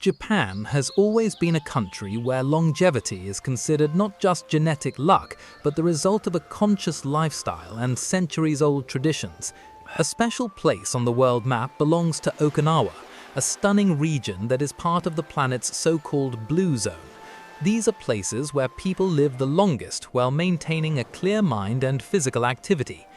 Japan has always been a country where longevity is considered not just genetic luck, but the result of a conscious lifestyle and centuries-old traditions. A special place on the world map belongs to Okinawa, a stunning region that is part of the planet's so-called blue zone. These are places where people live the longest while maintaining a clear mind and physical activity.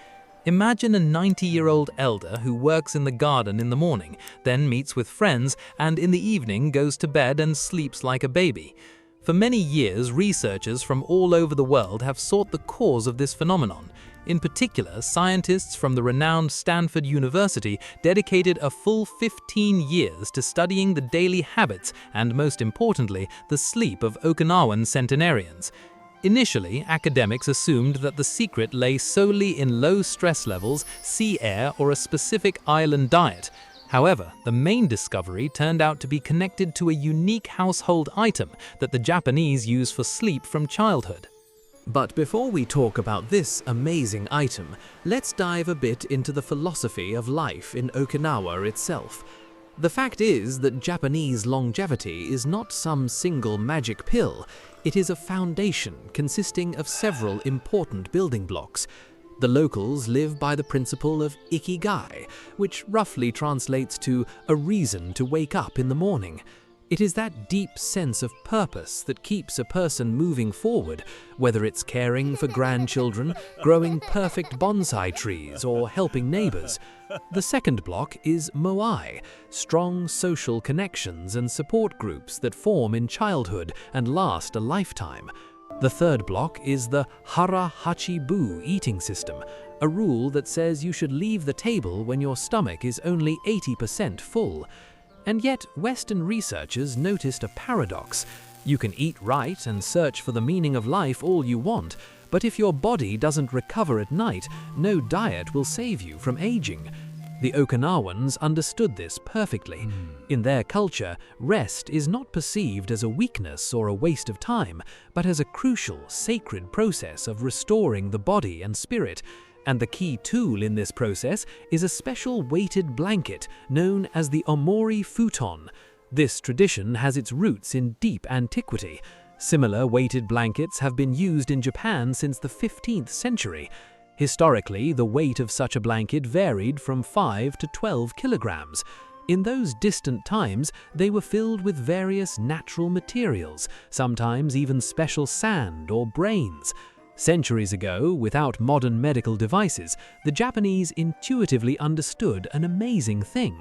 Imagine a 90-year-old elder who works in the garden in the morning, then meets with friends, and in the evening goes to bed and sleeps like a baby. For many years, researchers from all over the world have sought the cause of this phenomenon. In particular, scientists from the renowned Stanford University dedicated a full 15 years to studying the daily habits and, most importantly, the sleep of Okinawan centenarians. Initially, academics assumed that the secret lay solely in low stress levels, sea air, or a specific island diet. However, the main discovery turned out to be connected to a unique household item that the Japanese use for sleep from childhood. But before we talk about this amazing item, let's dive a bit into the philosophy of life in Okinawa itself. The fact is that Japanese longevity is not some single magic pill. It is a foundation consisting of several important building blocks. The locals live by the principle of Ikigai, which roughly translates to a reason to wake up in the morning. It is that deep sense of purpose that keeps a person moving forward, whether it's caring for grandchildren, growing perfect bonsai trees, or helping neighbors. The second block is Moai, strong social connections and support groups that form in childhood and last a lifetime. The third block is the Hara Hachi eating system, a rule that says you should leave the table when your stomach is only 80% full. And yet, Western researchers noticed a paradox. You can eat right and search for the meaning of life all you want, but if your body doesn't recover at night, no diet will save you from aging. The Okinawans understood this perfectly. In their culture, rest is not perceived as a weakness or a waste of time, but as a crucial, sacred process of restoring the body and spirit. And the key tool in this process is a special weighted blanket known as the Omori Futon. This tradition has its roots in deep antiquity. Similar weighted blankets have been used in Japan since the 15th century. Historically, the weight of such a blanket varied from 5 to 12 kilograms. In those distant times, they were filled with various natural materials, sometimes even special sand or brains. Centuries ago, without modern medical devices, the Japanese intuitively understood an amazing thing.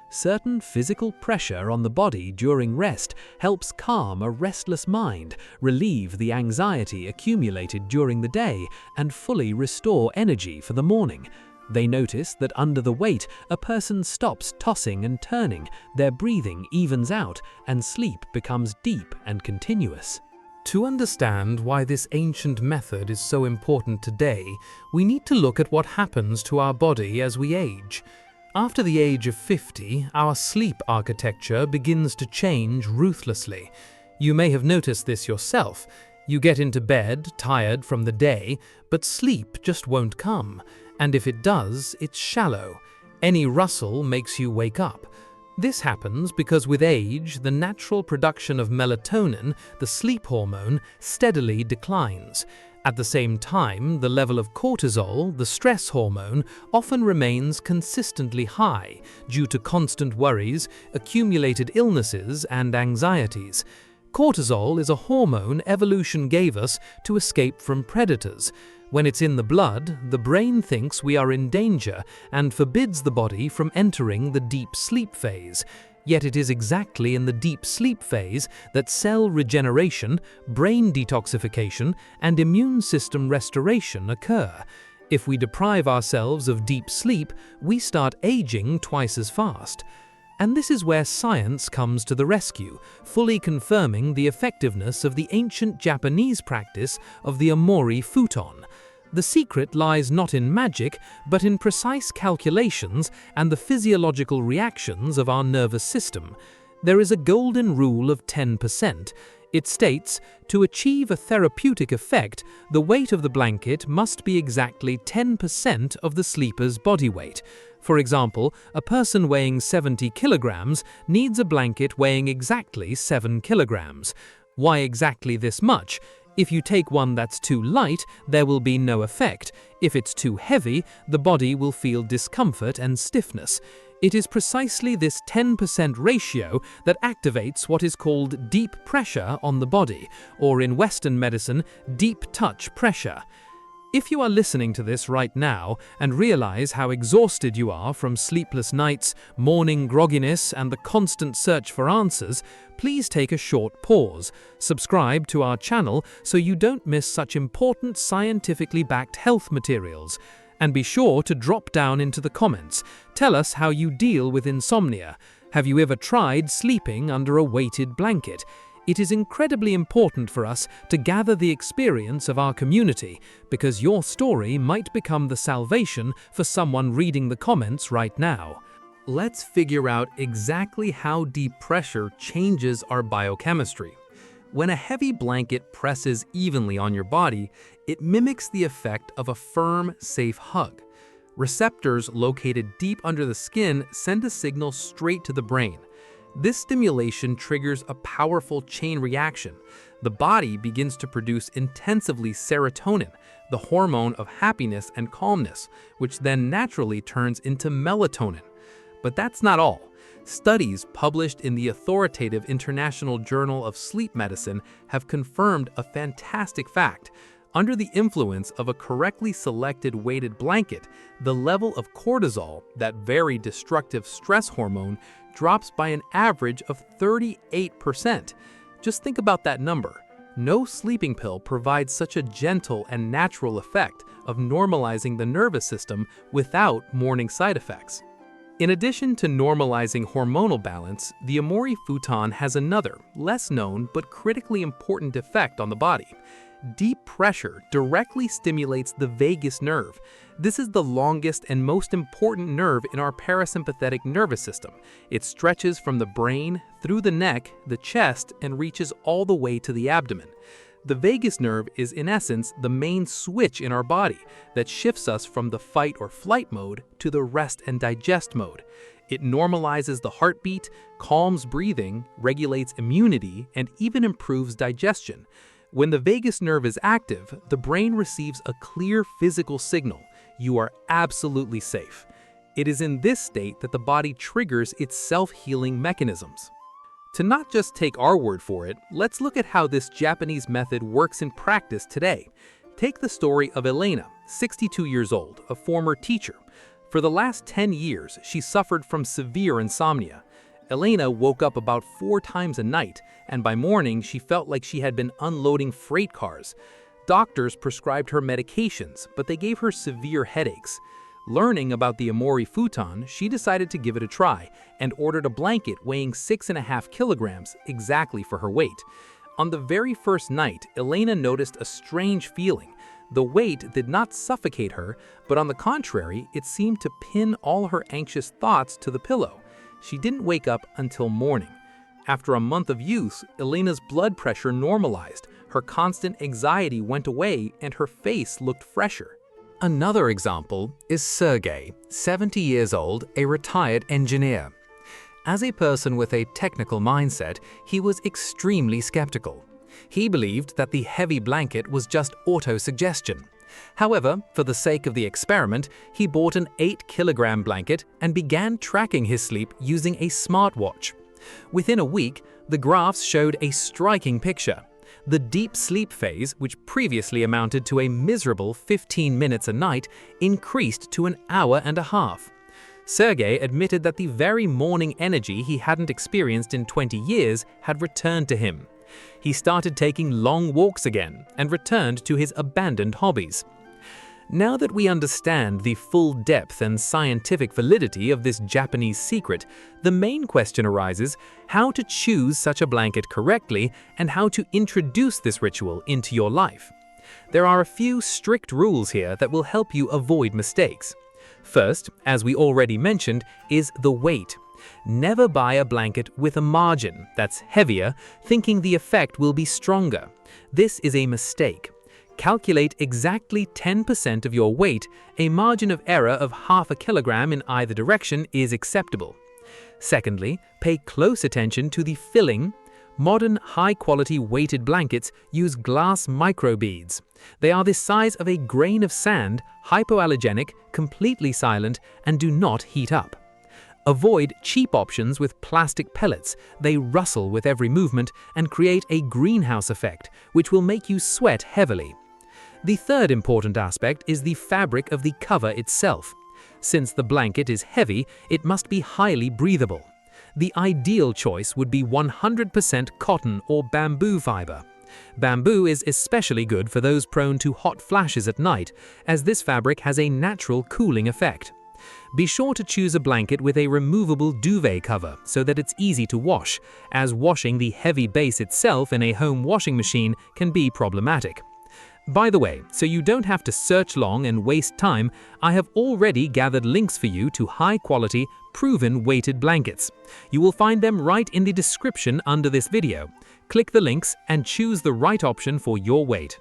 Certain physical pressure on the body during rest helps calm a restless mind, relieve the anxiety accumulated during the day, and fully restore energy for the morning. They notice that under the weight, a person stops tossing and turning, their breathing evens out, and sleep becomes deep and continuous. To understand why this ancient method is so important today, we need to look at what happens to our body as we age. After the age of 50, our sleep architecture begins to change ruthlessly. You may have noticed this yourself. You get into bed, tired from the day, but sleep just won't come. And if it does, it's shallow. Any rustle makes you wake up. This happens because with age, the natural production of melatonin, the sleep hormone, steadily declines. At the same time, the level of cortisol, the stress hormone, often remains consistently high due to constant worries, accumulated illnesses, and anxieties. Cortisol is a hormone evolution gave us to escape from predators. When it's in the blood, the brain thinks we are in danger and forbids the body from entering the deep sleep phase. Yet it is exactly in the deep sleep phase that cell regeneration, brain detoxification, and immune system restoration occur. If we deprive ourselves of deep sleep, we start aging twice as fast. And this is where science comes to the rescue, fully confirming the effectiveness of the ancient Japanese practice of the Omori Futon. The secret lies not in magic, but in precise calculations and the physiological reactions of our nervous system. There is a golden rule of 10%. It states, to achieve a therapeutic effect, the weight of the blanket must be exactly 10% of the sleeper's body weight. For example, a person weighing 70 kilograms needs a blanket weighing exactly 7 kilograms. Why exactly this much? If you take one that's too light, there will be no effect. If it's too heavy, the body will feel discomfort and stiffness. It is precisely this 10% ratio that activates what is called deep pressure on the body, or in Western medicine, deep touch pressure. If you are listening to this right now and realize how exhausted you are from sleepless nights, morning grogginess, and the constant search for answers, please take a short pause. Subscribe to our channel so you don't miss such important scientifically backed health materials. And be sure to drop down into the comments. Tell us how you deal with insomnia. Have you ever tried sleeping under a weighted blanket? It is incredibly important for us to gather the experience of our community, because your story might become the salvation for someone reading the comments right now. Let's figure out exactly how deep pressure changes our biochemistry. When a heavy blanket presses evenly on your body, it mimics the effect of a firm, safe hug. Receptors located deep under the skin send a signal straight to the brain. This stimulation triggers a powerful chain reaction. The body begins to produce intensively serotonin, the hormone of happiness and calmness, which then naturally turns into melatonin. But that's not all. Studies published in the authoritative International Journal of Sleep Medicine have confirmed a fantastic fact. Under the influence of a correctly selected weighted blanket, the level of cortisol, that very destructive stress hormone, drops by an average of 38%. Just think about that number. No sleeping pill provides such a gentle and natural effect of normalizing the nervous system without morning side effects. In addition to normalizing hormonal balance, the Omori Futon has another, less known but critically important effect on the body. Deep pressure directly stimulates the vagus nerve. This is the longest and most important nerve in our parasympathetic nervous system. It stretches from the brain, through the neck, the chest, and reaches all the way to the abdomen. The vagus nerve is in essence the main switch in our body that shifts us from the fight or flight mode to the rest and digest mode. It normalizes the heartbeat, calms breathing, regulates immunity, and even improves digestion. When the vagus nerve is active, the brain receives a clear physical signal: you are absolutely safe. It is in this state that the body triggers its self-healing mechanisms. To not just take our word for it, let's look at how this Japanese method works in practice today. Take the story of Elena, 62 years old, a former teacher. For the last 10 years, she suffered from severe insomnia. Elena woke up about 4 times a night, and by morning she felt like she had been unloading freight cars. Doctors prescribed her medications, but they gave her severe headaches. Learning about the Omori Futon, she decided to give it a try and ordered a blanket weighing 6.5 kilograms, exactly for her weight. On the very first night, Elena noticed a strange feeling. The weight did not suffocate her, but on the contrary, it seemed to pin all her anxious thoughts to the pillow. She didn't wake up until morning. After a month of use, Elena's blood pressure normalized, her constant anxiety went away, and her face looked fresher. Another example is Sergey, 70 years old, a retired engineer. As a person with a technical mindset, he was extremely skeptical. He believed that the heavy blanket was just autosuggestion. However, for the sake of the experiment, he bought an 8-kilogram blanket and began tracking his sleep using a smartwatch. Within a week, the graphs showed a striking picture. The deep sleep phase, which previously amounted to a miserable 15 minutes a night, increased to an hour and a half. Sergey admitted that the very morning energy he hadn't experienced in 20 years had returned to him. He started taking long walks again and returned to his abandoned hobbies. Now that we understand the full depth and scientific validity of this Japanese secret, the main question arises: how to choose such a blanket correctly and how to introduce this ritual into your life. There are a few strict rules here that will help you avoid mistakes. First, as we already mentioned, is the weight. Never buy a blanket with a margin that's heavier, thinking the effect will be stronger. This is a mistake. Calculate exactly 10% of your weight. A margin of error of half a kilogram in either direction is acceptable. Secondly, pay close attention to the filling. Modern, high-quality weighted blankets use glass microbeads. They are the size of a grain of sand, hypoallergenic, completely silent, and do not heat up. Avoid cheap options with plastic pellets. They rustle with every movement and create a greenhouse effect, which will make you sweat heavily. The third important aspect is the fabric of the cover itself. Since the blanket is heavy, it must be highly breathable. The ideal choice would be 100% cotton or bamboo fiber. Bamboo is especially good for those prone to hot flashes at night, as this fabric has a natural cooling effect. Be sure to choose a blanket with a removable duvet cover so that it's easy to wash, as washing the heavy base itself in a home washing machine can be problematic. By the way, so you don't have to search long and waste time, I have already gathered links for you to high-quality, proven weighted blankets. You will find them right in the description under this video. Click the links and choose the right option for your weight.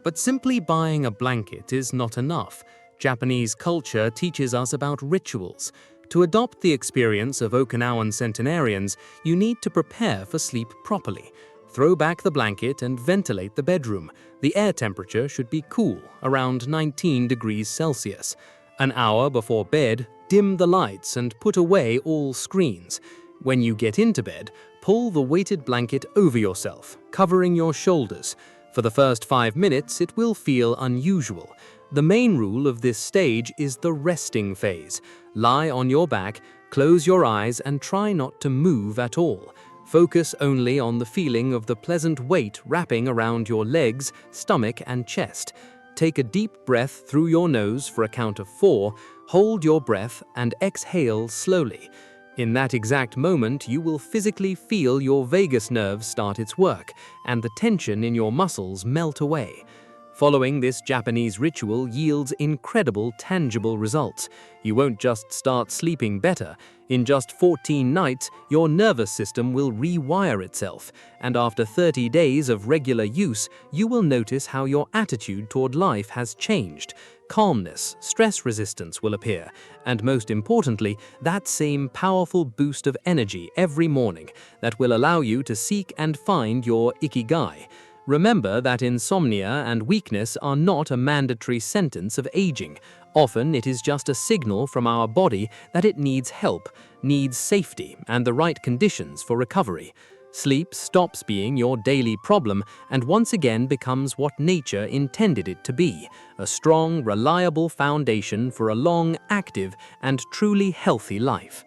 But simply buying a blanket is not enough. Japanese culture teaches us about rituals. To adopt the experience of Okinawan centenarians, you need to prepare for sleep properly. Throw back the blanket and ventilate the bedroom. The air temperature should be cool, around 19 degrees Celsius. An hour before bed, dim the lights and put away all screens. When you get into bed, pull the weighted blanket over yourself, covering your shoulders. For the first 5 minutes, it will feel unusual. The main rule of this stage is the resting phase. Lie on your back, close your eyes, and try not to move at all. Focus only on the feeling of the pleasant weight wrapping around your legs, stomach, and chest. Take a deep breath through your nose for a count of 4, hold your breath, and exhale slowly. In that exact moment, you will physically feel your vagus nerve start its work, and the tension in your muscles melt away. Following this Japanese ritual yields incredible tangible results. You won't just start sleeping better. In just 14 nights, your nervous system will rewire itself, and after 30 days of regular use, you will notice how your attitude toward life has changed. Calmness, stress resistance will appear, and most importantly, that same powerful boost of energy every morning that will allow you to seek and find your Ikigai. Remember that insomnia and weakness are not a mandatory sentence of aging. Often it is just a signal from our body that it needs help, needs safety, and the right conditions for recovery. Sleep stops being your daily problem and once again becomes what nature intended it to be, a strong, reliable foundation for a long, active, and truly healthy life.